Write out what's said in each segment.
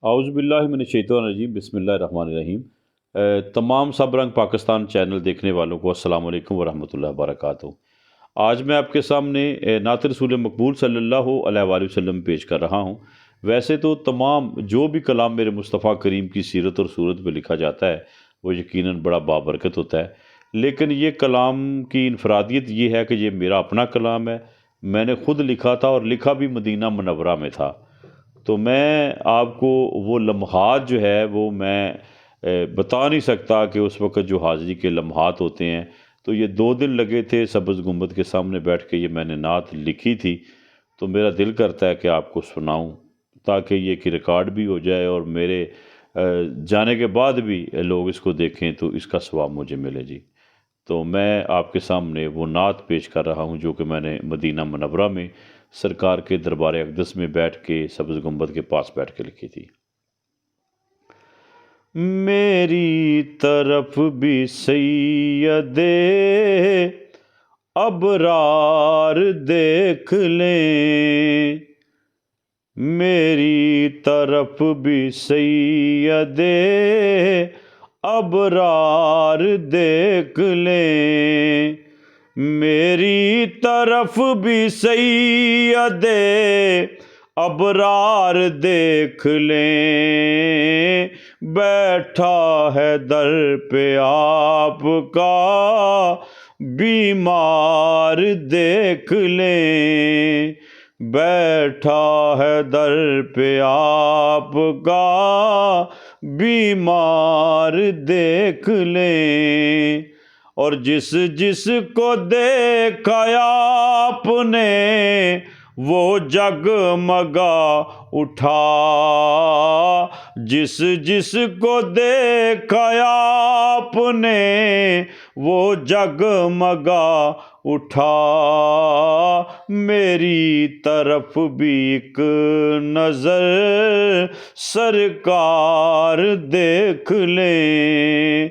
اعوذ باللہ من الشیطان الرجیم، بسم اللہ الرحمن الرحیم۔ تمام سب رنگ پاکستان چینل دیکھنے والوں کو السلام علیکم ورحمۃ اللہ وبرکاتہ۔ آج میں آپ کے سامنے نعت رسول مقبول صلی اللہ علیہ وآلہ وسلم پیش کر رہا ہوں۔ ویسے تو تمام جو بھی کلام میرے مصطفیٰ کریم کی سیرت اور صورت پہ لکھا جاتا ہے وہ یقیناً بڑا بابرکت ہوتا ہے، لیکن یہ کلام کی انفرادیت یہ ہے کہ یہ میرا اپنا کلام ہے، میں نے خود لکھا تھا اور لکھا بھی مدینہ منورہ میں تھا۔ تو میں آپ کو وہ لمحات جو ہے وہ میں بتا نہیں سکتا کہ اس وقت جو حاضری کے لمحات ہوتے ہیں۔ تو یہ 2 دن لگے تھے سبز گنبد کے سامنے بیٹھ کے، یہ میں نے نعت لکھی تھی، تو میرا دل کرتا ہے کہ آپ کو سناؤں تاکہ یہ کہ ریکارڈ بھی ہو جائے اور میرے جانے کے بعد بھی لوگ اس کو دیکھیں تو اس کا ثواب مجھے ملے جی۔ تو میں آپ کے سامنے وہ نعت پیش کر رہا ہوں جو کہ میں نے مدینہ منورہ میں سرکار کے دربار اقدس میں بیٹھ کے سبز گنبد کے پاس بیٹھ کے لکھی تھی۔ میری طرف بھی سید ابرار دیکھ لیں، میری طرف بھی سید ابرار دیکھ لیں، میری طرف بھی سید ابرار دیکھ لیں، بیٹھا ہے در پہ آپ کا بیمار دیکھ لیں، بیٹھا ہے در پہ آپ کا بیمار دیکھ لیں، اور جس جس کو دیکھا آپ نے وہ جگمگا اٹھا، جس جس کو دیکھا آپ نے وہ جگمگا اٹھا، میری طرف بھی ایک نظر سرکار دیکھ لیں،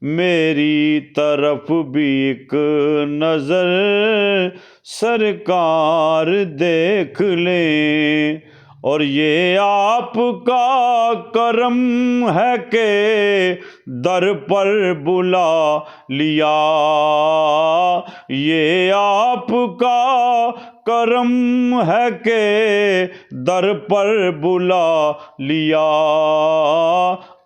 میری طرف بھی ایک نظر سرکار دیکھ لیں، اور یہ آپ کا کرم ہے کہ در پر بلا لیا، یہ آپ کا کرم ہے کہ در پر بلا لیا،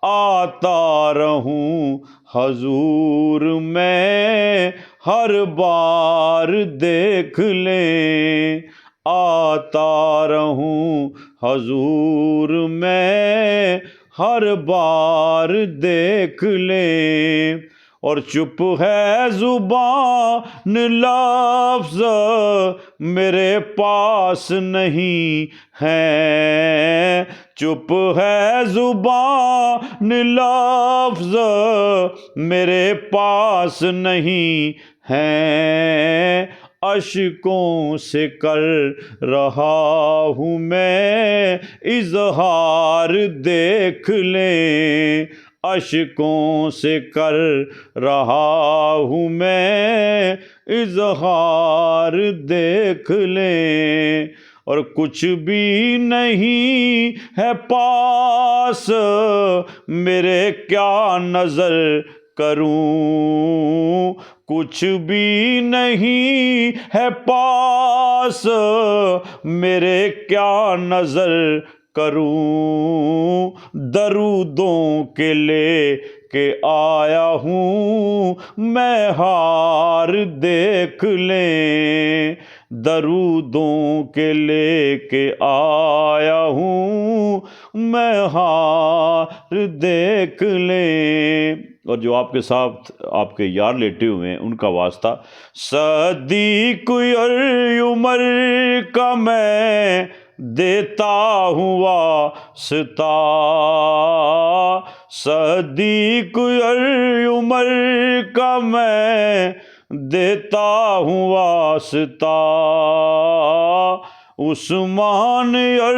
آتا رہوں حضور میں ہر بار دیکھ لیں، آتا رہوں حضور میں ہر بار دیکھ لیں، اور چپ ہے زبان لفظ میرے پاس نہیں ہے، چپ ہے زبان لفظ میرے پاس نہیں ہے، اشکوں سے کر رہا ہوں میں اظہار دیکھ لیں، اشکوں سے کر رہا ہوں میں اظہار دیکھ لیں، اور کچھ بھی نہیں ہے پاس میرے کیا نظر کروں، کچھ بھی نہیں ہے پاس میرے کیا نظر کروں، درودوں کے لے کے آیا ہوں میں ہار دیکھ لیں، درودوں کے لے کے آیا ہوں میں ہار دیکھ لیں، اور جو آپ کے ساتھ آپ کے یار لیٹے ہوئے ہیں ان کا واسطہ، صدیق عمر کا میں دیتا ہوں واسطہ، صدیق عمر کا میں دیتا ہوں واسطہ، عثمان اور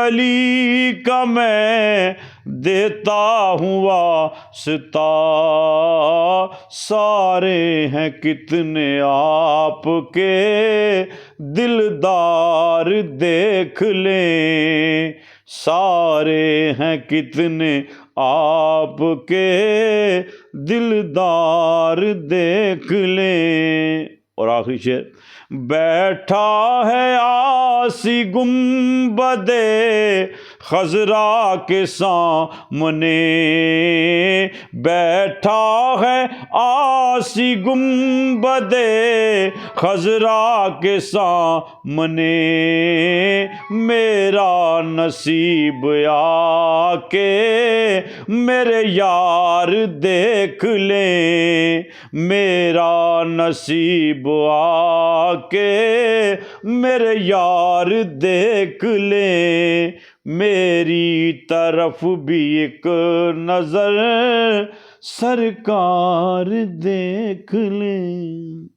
علی کا میں دیتا ہوں واسطہ، سارے ہیں کتنے آپ کے دلدار دیکھ لیں، سارے ہیں کتنے آپ کے دلدار دیکھ لیں۔ اور آخری شعر، بیٹھا ہے آسی گنبد خضرا کے سامنے، بیٹھا ہے آسی گنبد خضرا کے سامنے، میرا نصیب آ کے میرے یار دیکھ لیں، میرا نصیب آ کے میرے یار دیکھ لیں، میری طرف بھی ایک نظر سرکار دیکھ لیں۔